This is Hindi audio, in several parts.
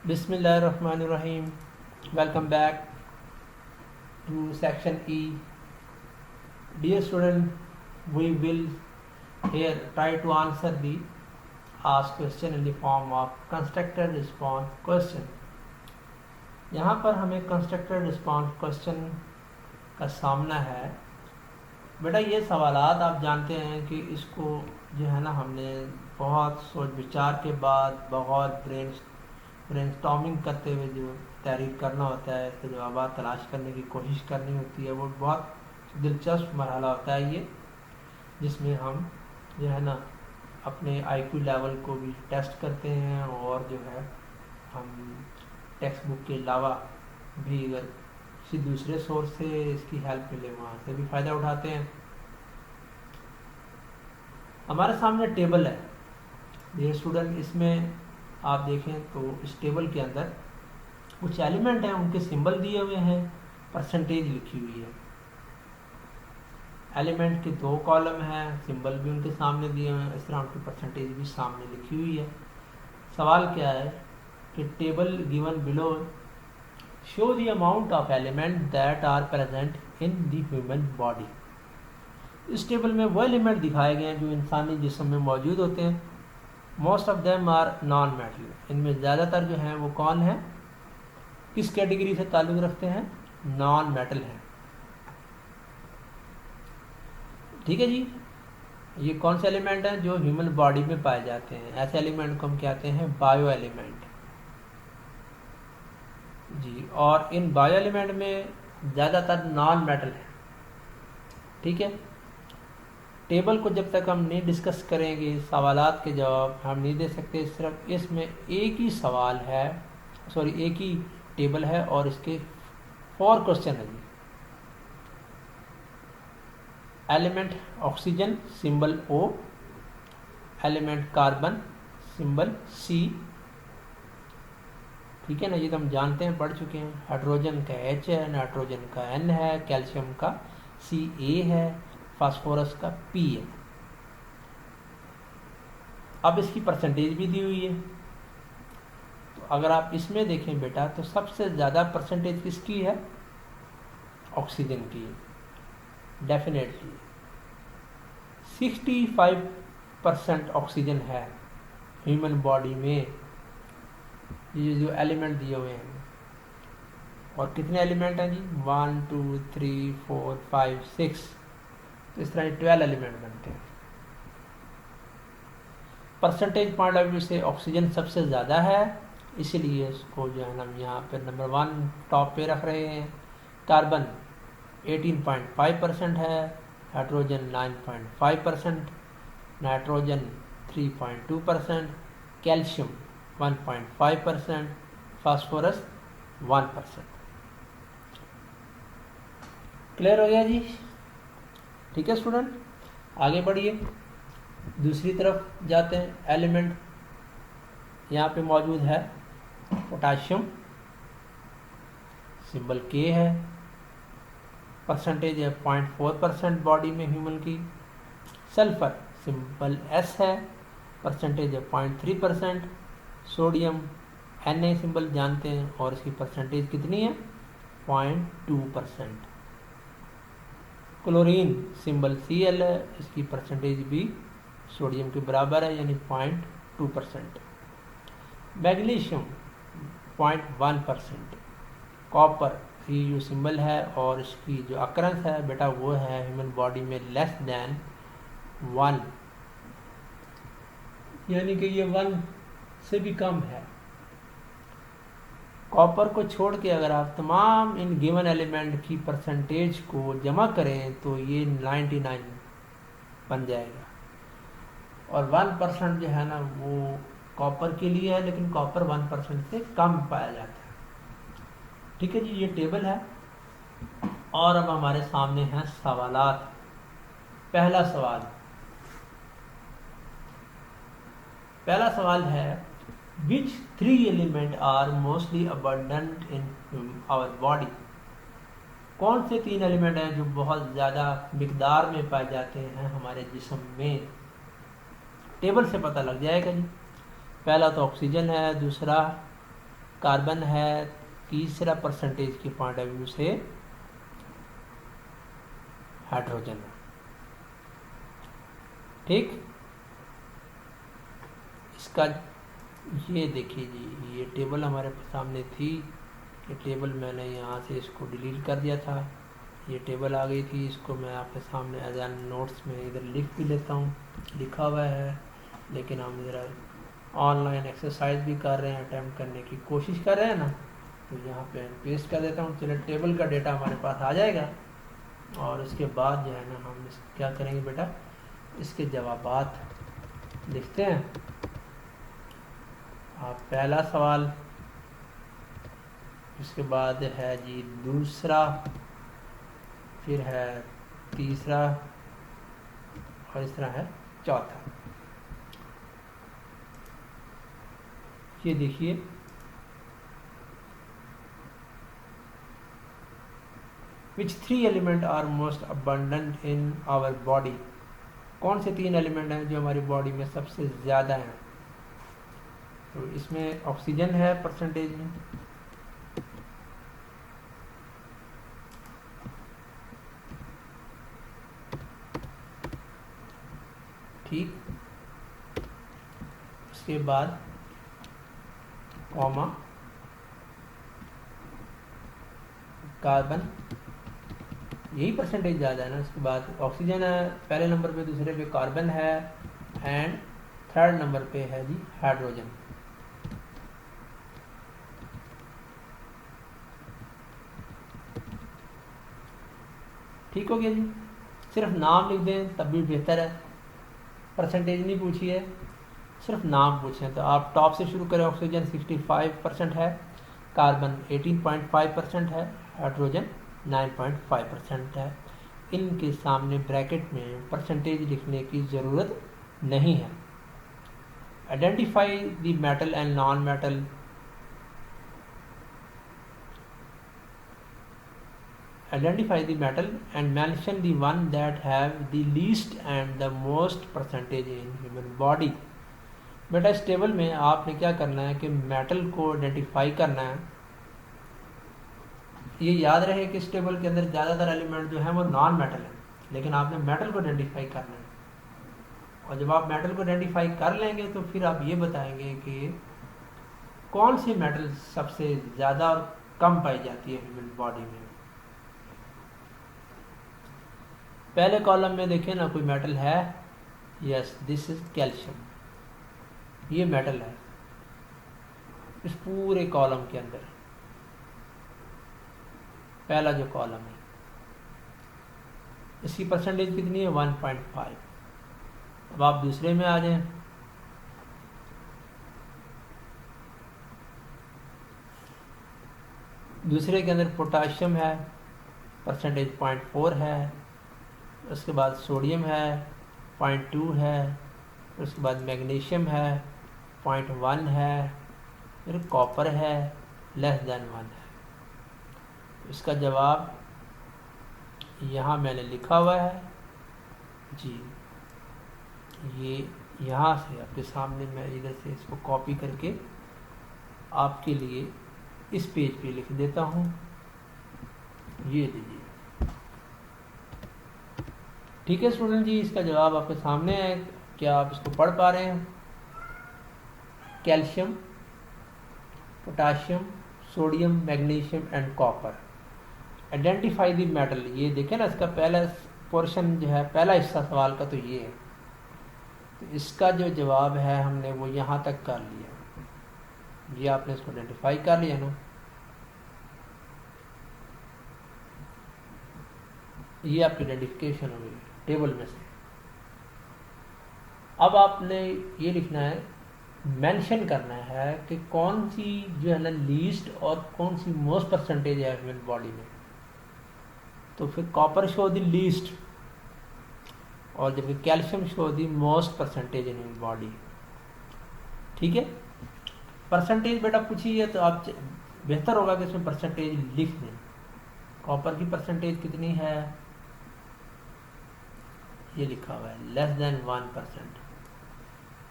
Bismillahirrahmanirrahim. Welcome back to section E. Dear student, we will here try to answer the asked question in the form of constructed response question. यहाँ पर हमें constructed response question का सामना है। बेटा ये सवालात आप जानते हैं कि इसको जो है ना हमने बहुत सोच विचार के बाद बहुत ब्रेनस्टॉर्मिंग करते हुए जो तहरीर करना होता है, इसके जवाब तलाश करने की कोशिश करनी होती है। वो बहुत दिलचस्प मरहला होता है ये, जिसमें हम जो है ना अपने आईक्यू लेवल को भी टेस्ट करते हैं और जो है हम टेक्स्ट बुक के अलावा भी अगर किसी दूसरे सोर्स से इसकी हेल्प मिले वहाँ से भी फ़ायदा उठाते हैं। हमारे सामने टेबल है ये स्टूडेंट, इसमें आप देखें तो इस टेबल के अंदर कुछ एलिमेंट हैं, उनके सिंबल दिए हुए हैं, परसेंटेज लिखी हुई है। एलिमेंट के 2 कॉलम हैं, सिंबल भी उनके सामने दिए हुए हैं, इस तरह उनकी परसेंटेज भी सामने लिखी हुई है। सवाल क्या है कि table given below show the amount of element that are present in the human body. इस टेबल में वो एलिमेंट दिखाए गए हैं जो इंसानी जिस्म में मौजूद होते हैं। Most of them are non metal. इनमें ज़्यादातर जो हैं वो कौन है, किस कैटेगरी से ताल्लुक़ रखते हैं, नॉन मेटल हैं। ठीक है जी। ये कौन से एलिमेंट हैं जो ह्यूमन बॉडी में पाए जाते हैं। ऐसे एलिमेंट को हम कहते हैं बायो एलिमेंट जी। और इन बायो एलिमेंट में ज़्यादातर नॉन मेटल है। ठीक है। टेबल को जब तक हम नहीं डिस्कस करेंगे, सवालात के जवाब हम नहीं दे सकते। सिर्फ इसमें एक ही सवाल है, एक ही टेबल है और इसके 4 क्वेश्चन है जी। Element oxygen symbol O, element carbon symbol C। ठीक है ना, ये तो हम जानते हैं, पढ़ चुके हैं। हाइड्रोजन का H है, नाइट्रोजन का N है, कैल्शियम का Ca है, फास्फोरस का P है। अब इसकी परसेंटेज भी दी हुई है। तो अगर आप इसमें देखें बेटा तो सबसे ज़्यादा परसेंटेज किसकी है, ऑक्सीजन की। डेफिनेटली 65% ऑक्सीजन है ह्यूमन बॉडी में, ये जो एलिमेंट दिए हुए हैं। और कितने एलिमेंट हैं जी, 1 2 3 4 5 6, तो इस तरह 12 एलिमेंट बनते हैं। परसेंटेज पॉइंट ऑफ व्यू से ऑक्सीजन सबसे ज़्यादा है, इसीलिए इसको जो है हम यहाँ पे नंबर 1 टॉप पे रख रहे हैं। कार्बन 18.5% है, hydrogen 9.5%, nitrogen 3.2%, calcium 1.5%, phosphorus 1%। Clear हो गया जी। ठीक है स्टूडेंट, आगे बढ़िए, दूसरी तरफ जाते हैं। एलिमेंट यहाँ पे मौजूद है पोटाशियम, सिंबल K है, परसेंटेज है 0.4% बॉडी में ह्यूमन की। सल्फर सिंबल S है, परसेंटेज है 0.3%। सोडियम Na सिंबल जानते हैं और इसकी परसेंटेज कितनी है, 0.2%। क्लोरीन सिंबल Cl है, इसकी परसेंटेज भी सोडियम के बराबर है, यानी 0.2%। मैग्नीशियम 0.1%। कॉपर ये सिंबल है और इसकी जो अकरेंस है बेटा वो है ह्यूमन बॉडी में लेस दैन 1, यानी कि ये 1 से भी कम है। कॉपर को छोड़ के अगर आप तमाम इन गिवन एलिमेंट की परसेंटेज को जमा करें तो ये 99 बन जाएगा। और 1% जो है ना वो कॉपर के लिए है, लेकिन कॉपर 1% से कम पाया जाता है। ठीक है जी, ये टेबल है। और अब हमारे सामने हैं सवालात। पहला सवाल है Which 3 element are mostly abundant in our body. कौन से 3 एलिमेंट हैं जो बहुत ज़्यादा मिकदार में पाए जाते हैं हमारे जिस्म में। टेबल से पता लग जाएगा जी। पहला तो ऑक्सीजन है, दूसरा कार्बन है तीसरा परसेंटेज के पॉइंट ऑफ व्यू से हाइड्रोजन। ठीक, इसका ये देखिए जी, ये टेबल हमारे सामने थी, ये टेबल मैंने यहाँ से इसको डिलीट कर दिया था, ये टेबल आ गई थी, इसको मैं आपके सामने एज एन नोट्स में इधर लिख भी लेता हूँ, लिखा हुआ है, लेकिन हम ज़रा ऑनलाइन एक्सरसाइज भी कर रहे हैं, अटैम्प्ट करने की कोशिश कर रहे हैं ना, तो यहाँ पे पेस्ट कर देता हूँ। चलिए टेबल का डेटा हमारे पास आ जाएगा और उसके बाद जो है ना हम क्या करेंगे बेटा, इसके जवाबात लिखते हैं। आप पहला सवाल, उसके बाद है जी दूसरा, फिर है तीसरा और इस तरह है चौथा। ये देखिए, which 3 element are most abundant in our body, कौन से 3 एलिमेंट हैं जो हमारी बॉडी में सबसे ज़्यादा हैं। तो इसमें ऑक्सीजन है परसेंटेज में, ठीक, उसके बाद कॉमा कार्बन, यही परसेंटेज ज़्यादा है ना। उसके बाद ऑक्सीजन है पहले नंबर पे, दूसरे पे कार्बन है एंड थर्ड नंबर पे है जी हाइड्रोजन। ठीक हो गया जी, सिर्फ नाम लिख दें तब भी बेहतर है, परसेंटेज नहीं पूछी है, सिर्फ नाम पूछें। तो आप टॉप से शुरू करें, ऑक्सीजन 65% है, कार्बन 18.5% है, हाइड्रोजन 9.5% है। इनके सामने ब्रैकेट में परसेंटेज लिखने की ज़रूरत नहीं है। Identify the metal and non metal, identify the metal and mention the one that have the least and the most percentage in human body। बेटा इस टेबल में आपने क्या करना है कि मेटल को आइडेंटिफाई करना है। ये याद रहे कि इस टेबल के अंदर ज़्यादातर एलिमेंट जो है वो नॉन मेटल है, लेकिन आपने मेटल को आइडेंटिफाई करना है। और जब आप मेटल को आइडेंटिफाई कर लेंगे तो फिर आप ये बताएंगे कि कौन सी मेटल सबसे ज़्यादा और कम पाई जाती है ह्यूमन बॉडी में। पहले कॉलम में देखें ना, कोई मेटल है, यस दिस इज कैल्शियम, ये मेटल है इस पूरे कॉलम के अंदर, पहला जो कॉलम है इसकी परसेंटेज कितनी है 1.5। अब आप दूसरे में आ जाएं, दूसरे के अंदर पोटाशियम है, परसेंटेज 0.4 है, उसके बाद सोडियम है 0.2 है, उसके बाद मैग्नीशियम है 0.1 है, फिर कॉपर है लेस देन 1 है। इसका जवाब यहाँ मैंने लिखा हुआ है जी, ये यहाँ से आपके सामने मैं इधर से इसको कॉपी करके आपके लिए इस पेज पे लिख देता हूँ। ये लीजिए, ठीक है स्टूडेंट जी, इसका जवाब आपके सामने है, क्या आप इसको पढ़ पा रहे हैं। Calcium, potassium, sodium, magnesium and copper. Identify the metal, ये देखें ना, इसका पहला पोर्शन जो है, पहला हिस्सा सवाल का तो ये है, तो इसका जो जवाब है हमने वो यहाँ तक कर लिया। ये आपने इसको आइडेंटिफाई कर लिया ना, ये आपकी आइडेंटिफिकेशन हो गई टेबल में से। अब आपने ये लिखना है, मेंशन करना है कि कौन सी जो है ना लीस्ट और कौन सी मोस्ट परसेंटेज है ह्यूमन बॉडी में। तो फिर कॉपर शो द लीस्ट और जबकि calcium show the most percentage in human body. ठीक है, परसेंटेज बेटा पूछी है तो आप बेहतर होगा कि इसमें परसेंटेज लिख दें। कॉपर की परसेंटेज कितनी है, ये लिखा हुआ है लेस देन 1%।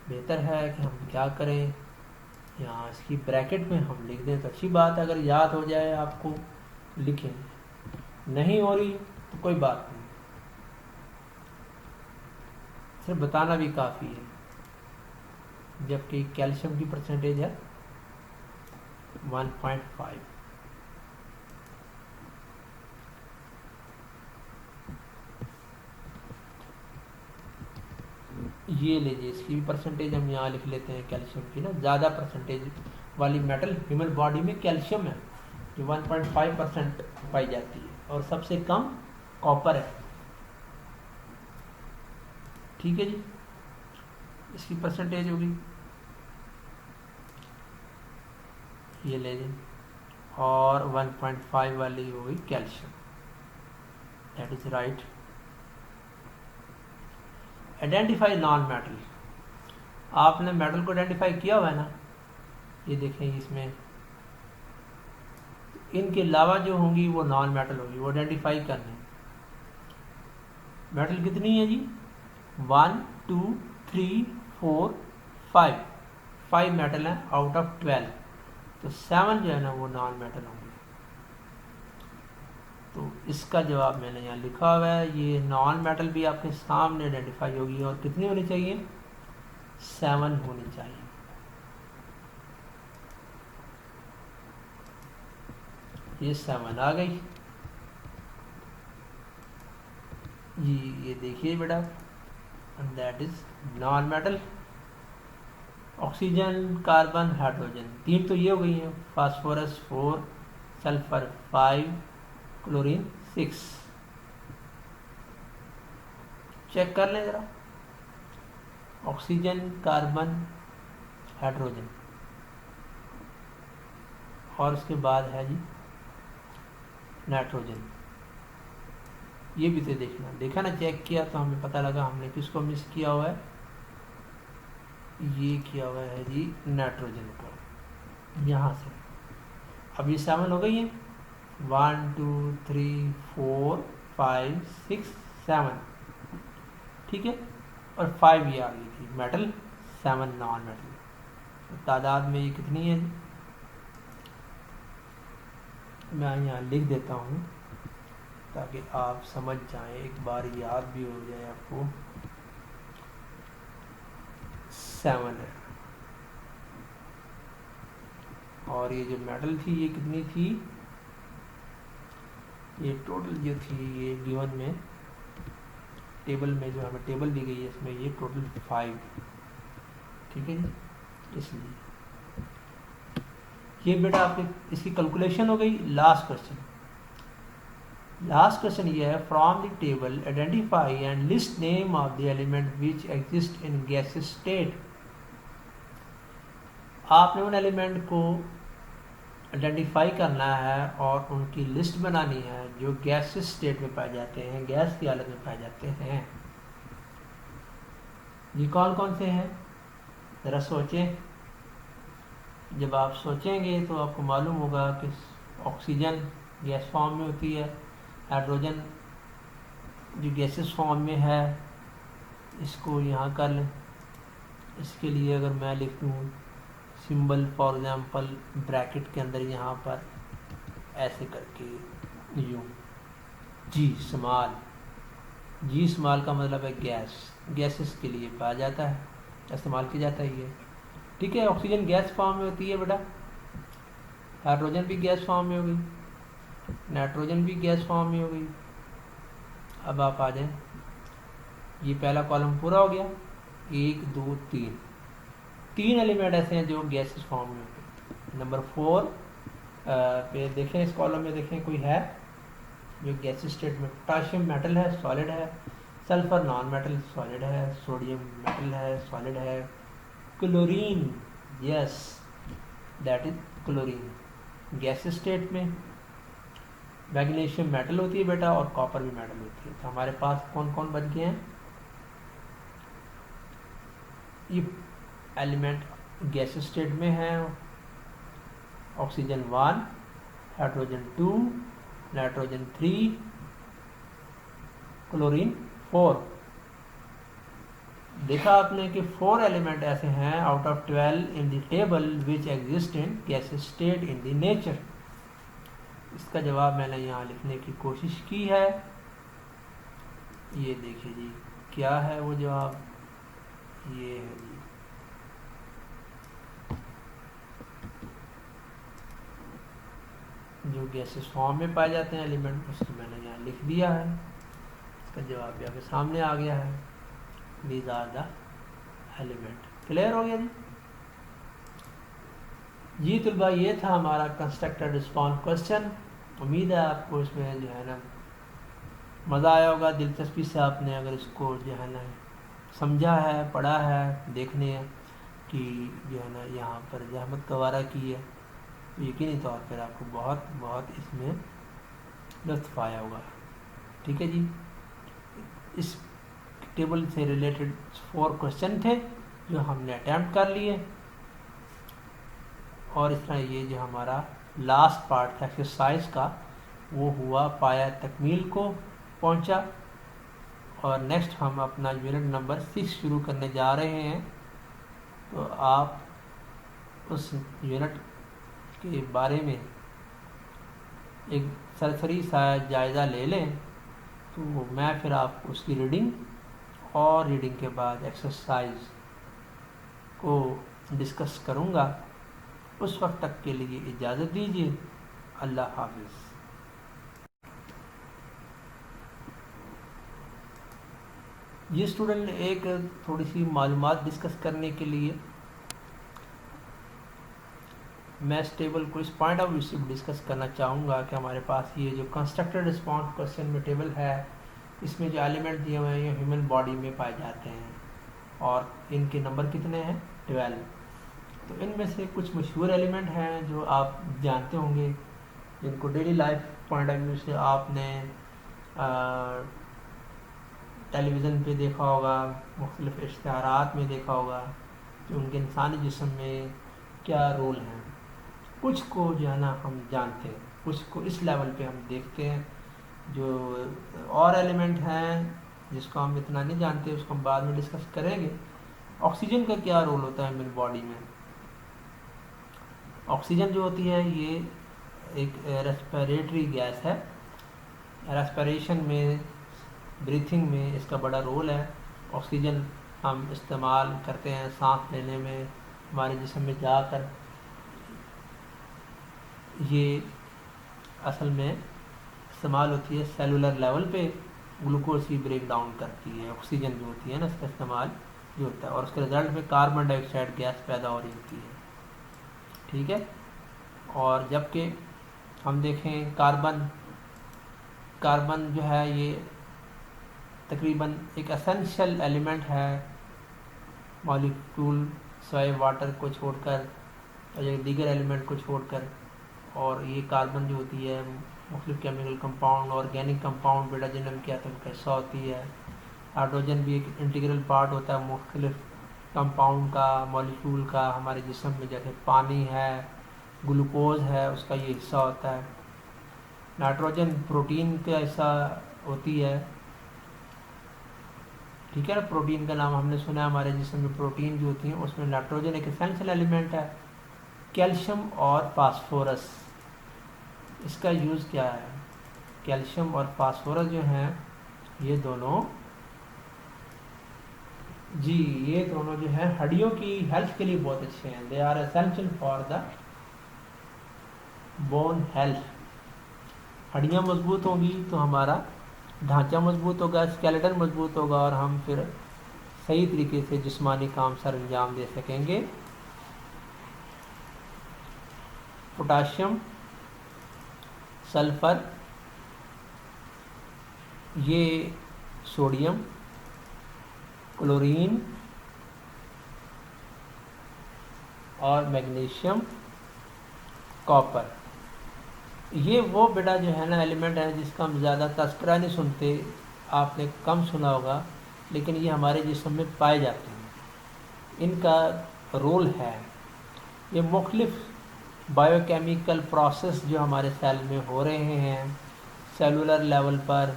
बेहतर है कि हम क्या करें, यहाँ इसकी ब्रैकेट में हम लिख दें तो अच्छी बात है, अगर याद हो जाए आपको लिखें, नहीं हो रही तो कोई बात नहीं, सिर्फ बताना भी काफ़ी है। जबकि कैल्शियम की परसेंटेज है 1.5। ये लीजिए, इसकी भी परसेंटेज हम यहाँ लिख लेते हैं कैल्शियम की ना। ज़्यादा परसेंटेज वाली मेटल ह्यूमन बॉडी में कैल्शियम है जो 1.5% पाई जाती है, और सबसे कम कॉपर है। ठीक है जी, इसकी परसेंटेज होगी ये ले लें, और 1.5 वाली होगी calcium. That is right. Identify non metal, आपने मेटल को आइडेंटिफाई किया हुआ है ना, ये देखें इसमें इनके अलावा जो होंगी वो नॉन मेटल होगी, वो आइडेंटिफाई करने। मेटल कितनी है जी? 1 2 3 4 5, 5 मेटल हैं आउट ऑफ 12, तो 7 जो है ना वो नॉन मेटल होंगे। तो इसका जवाब मैंने यहाँ लिखा हुआ है। ये नॉन मेटल भी आपके सामने आइडेंटिफाई होगी, और कितनी होनी चाहिए? 7 होनी चाहिए। ये 7 आ गई जी, ये देखिए बेटा, that is non metal. Oxygen, carbon, hydrogen, 3 तो ये हो गई हैं। Phosphorus 4, sulphur 5, chlorine 6। चेक कर लें ज़रा, ऑक्सीजन, कार्बन, हाइड्रोजन, और उसके बाद है जी नाइट्रोजन। ये भी तो देखना, देखा ना, चेक किया तो हमें पता लगा हमने किसको मिस किया हुआ है। ये किया हुआ है जी नाइट्रोजन को। यहाँ से अब ये 7 हो गई है, 1 2 3 4 5 6 7, ठीक है। और 5 ये आ गई थी मेटल, 7 नॉन मेटल। तो तादाद में ये कितनी है? मैं यहाँ लिख देता हूँ ताकि आप समझ जाएं, एक बार याद भी हो जाए आपको। 7 है, और ये जो मेटल थी ये कितनी थी? ये टोटल जो थी ये गिवन में टेबल में, जो हमें टेबल दी गई है इसमें, ये टोटल 5, ठीक है जी। इसलिए ये बेटा आपकी इसकी कैलकुलेशन हो गई। लास्ट क्वेश्चन ये है, from the table identify and list name of the element which exist in gases state. आपने उन एलिमेंट को आइडेंटिफाई करना है और उनकी लिस्ट बनानी है जो गैसेस स्टेट में पाए जाते हैं, गैस की हालत में पाए जाते हैं। ये कौन कौन से हैं ज़रा सोचें। जब आप सोचेंगे तो आपको मालूम होगा कि ऑक्सीजन गैस फॉर्म में होती है, हाइड्रोजन जो गैसेस फॉर्म में है, इसको यहाँ कर लें। इसके लिए अगर मैं लिख दूँ सिंबल, फॉर एग्जांपल ब्रैकेट के अंदर यहाँ पर ऐसे करके यूँ जी स्मॉल, जी स्मॉल का मतलब है गैस, गैसेस के लिए पाया जाता है, इस्तेमाल किया जाता है ये, ठीक है। ऑक्सीजन गैस फॉर्म में होती है बेटा, हाइड्रोजन भी गैस फॉर्म में हो गई, नाइट्रोजन भी गैस फॉर्म में हो गई। अब आप आ जाएं, ये पहला कॉलम पूरा हो गया, 1 2 3 एलिमेंट ऐसे हैं जो गैसेस फॉर्म में होते हैं। नंबर 4 पे देखें, इस कॉलम में देखें कोई है जो गैसेस स्टेट में। पोटाशियम मेटल है, सॉलिड है, सल्फर नॉन मेटल, सॉलिड है, सोडियम मेटल है, सॉलिड है, chlorine, yes that is chlorine, gases state में। मैग्नीशियम मेटल होती है बेटा, और कॉपर भी मेटल होती है। तो हमारे पास कौन कौन बच गए हैं? ये एलिमेंट गैस स्टेट में है, ऑक्सीजन 1, हाइड्रोजन 2, नाइट्रोजन 3, क्लोरीन 4। देखा आपने कि 4 एलिमेंट ऐसे हैं out of 12 in the table which exist in gases state in the nature. इसका जवाब मैंने यहाँ लिखने की कोशिश की है। ये देखिए जी, क्या है वो जवाब, ये है जी। जो गैसेस फॉर्म में पाए जाते हैं एलिमेंट, उसको मैंने यहाँ लिख दिया है। इसका जवाब भी आपके सामने आ गया है, these are the element. Clear हो गया जी। जी तलबा, ये था हमारा कंस्ट्रक्टेड रिस्पॉन्स क्वेश्चन। उम्मीद है आपको इसमें जो है ना मज़ा आया होगा, दिलचस्पी से आपने अगर इसको जो है ना समझा है, पढ़ा है, देखने कि जो है ना यहाँ पर जहमत गवारा की है, तो यकीनी तौर पर आपको बहुत बहुत इसमें लुत्फ़ आया होगा। ठीक है जी। इस टेबल से रिलेटेड 4 क्वेश्चन थे जो हमने अटैम्प्ट कर लिए, और इस तरह ये जो हमारा लास्ट पार्ट था एक्सरसाइज का वो हुआ, पाया तकमील को पहुंचा। और नेक्स्ट हम अपना यूनिट नंबर 6 शुरू करने जा रहे हैं। तो आप उस यूनिट के बारे में एक सरसरी सा जायज़ा ले लें, तो मैं फिर आपको उसकी रीडिंग और रीडिंग के बाद एक्सरसाइज को डिस्कस करूँगा। उस वक्त तक के लिए इजाज़त दीजिए। अल्लाह हाफिज़। ये स्टूडेंट एक थोड़ी सी मालूमात डिस्कस करने के लिए मैं इस टेबल को इस पॉइंट ऑफ व्यू से डिस्कस करना चाहूँगा कि हमारे पास ये जो कंस्ट्रक्टेड रिस्पॉन्स क्वेश्चन में टेबल है, इसमें जो एलिमेंट दिए हुए हैं ये ह्यूमन बॉडी में पाए जाते हैं, और इनके नंबर कितने हैं, 12। तो इनमें से कुछ मशहूर एलिमेंट हैं जो आप जानते होंगे, जिनको daily life point of view से आपने टेलीविज़न पे देखा होगा, मुख्तलिफ इश्तिहारात में देखा होगा, कि उनके इंसानी जिस्म में क्या रोल हैं। कुछ को जो है ना हम जानते हैं, कुछ को इस लेवल पे हम देखते हैं। जो और एलिमेंट हैं जिसको हम इतना नहीं जानते, उसको हम बाद में डिस्कस करेंगे। ऑक्सीजन का क्या रोल होता है मेरी बॉडी में। ऑक्सीजन जो होती है ये एक रेस्पिरेटरी गैस है। रेस्पिरेशन में, ब्रीथिंग में इसका बड़ा रोल है। ऑक्सीजन हम इस्तेमाल करते हैं सांस लेने में, हमारे जिस्म में जाकर ये असल में इस्तेमाल होती है सेलुलर लेवल पे, ग्लूकोज की ब्रेक डाउन करती है। ऑक्सीजन जो होती है ना, इसका इस्तेमाल जो होता है, और उसके रिजल्ट में कार्बन डाइऑक्साइड गैस पैदा हो रही होती है। ठीक है। और जबकि हम देखें कार्बन जो है ये तकरीबन एक एसेंशियल एलिमेंट है मॉलिक्यूल सिवाय वाटर को छोड़कर और दीगर एलिमेंट को छोड़कर। और ये कार्बन जो होती है मुख्तलिफ केमिकल कंपाउंड, ऑर्गेनिक कंपाउंड, बेटा जिनम के एटम का हिस्सा होती है। हाइड्रोजन भी एक इंटीग्रल पार्ट होता है मुख्तलिफ कंपाउंड का, मॉलिक्यूल का। हमारे जिस्म में जैसे पानी है, ग्लूकोज है, उसका ये हिस्सा होता है। नाइट्रोजन प्रोटीन का हिस्सा होती है। ठीक है ना, प्रोटीन का नाम हमने सुना है। हमारे जिस्म में प्रोटीन जो होती है उसमें नाइट्रोजन एक एसेंशियल एलिमेंट है। कैल्शियम और फास्फोरस, इसका यूज़ क्या है। कैल्शियम और फास्फोरस जो हैं ये दोनों जी, ये दोनों जो है हड्डियों की हेल्थ के लिए बहुत अच्छे हैं। They are essential for the bone health. हड्डियाँ मजबूत होंगी तो हमारा ढांचा मजबूत होगा, स्केलेटन मजबूत होगा, और हम फिर सही तरीके से जिस्मानी काम सर अंजाम दे सकेंगे। पोटाशियम, सल्फर, ये सोडियम, क्लोरीन और मैग्नीशियम, कॉपर, ये वो बेटा जो है ना एलिमेंट है जिसका हम ज़्यादा तस्करा नहीं सुनते, आपने कम सुना होगा, लेकिन ये हमारे जिस्म में पाए जाते हैं। इनका रोल है, ये मुख्तलिफ बायोकेमिकल प्रोसेस जो हमारे सेल में हो रहे हैं सेलुलर लेवल पर,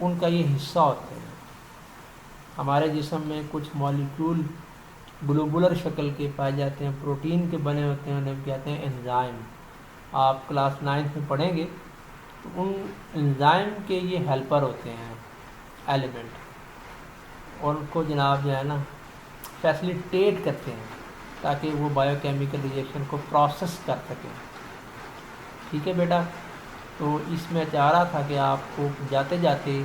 उनका ये हिस्सा होते हैं। हमारे जिस्म में कुछ मॉलिक्यूल ग्लोबुलर शक्ल के पाए जाते हैं, प्रोटीन के बने होते हैं, उन्हें कहते हैं एंजाइम। आप क्लास 9 में पढ़ेंगे तो उन एंजाइम के ये हेल्पर होते हैं एलिमेंट, और उनको जनाब जो है ना फैसिलिटेट करते हैं ताकि वो बायोकेमिकल रिएक्शन को प्रोसेस कर सकें। ठीक है बेटा, तो इसमें चाह रहा था कि आपको जाते जाते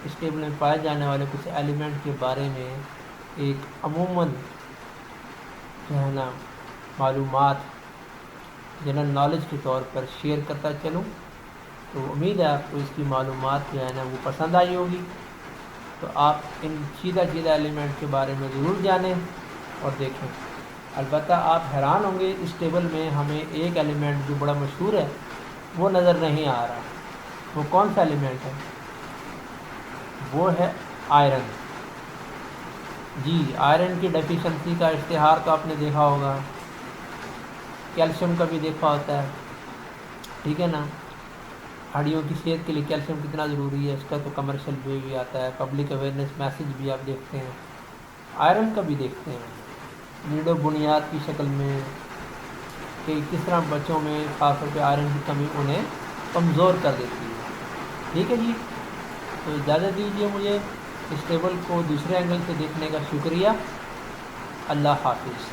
इस टेबल में पाए जाने वाले कुछ एलिमेंट के बारे में एक अमूमन जो है ना मालूमात जनरल नॉलेज के तौर पर शेयर करता चलूँ। तो उम्मीद है आपको इसकी मालूमात जो है ना वो पसंद आई होगी। तो आप इन सीधा एलिमेंट के बारे में ज़रूर जानें और देखें। अलबत्ता आप हैरान होंगे, इस टेबल में हमें एक एलिमेंट जो बड़ा मशहूर है वो नज़र नहीं आ रहा। वो कौन सा एलिमेंट है? वो है आयरन। जी, आयरन की डेफिशिएंसी का इश्तिहार तो आपने देखा होगा, कैल्शियम का भी देखा होता है। ठीक है ना, हड्डियों की सेहत के लिए कैल्शियम कितना ज़रूरी है इसका तो कमर्शियल भी आता है, पब्लिक अवेयरनेस मैसेज भी आप देखते हैं। आयरन का भी देखते हैं नीडो बुनियाद की शक्ल में कि किस तरह बच्चों में खासतौर पे आयरन की कमी उन्हें कमज़ोर कर देती है। ठीक है जी, तो इजाज़त दीजिए मुझे इस टेबल को दूसरे एंगल से देखने का शुक्रिया। अल्लाह हाफिज़।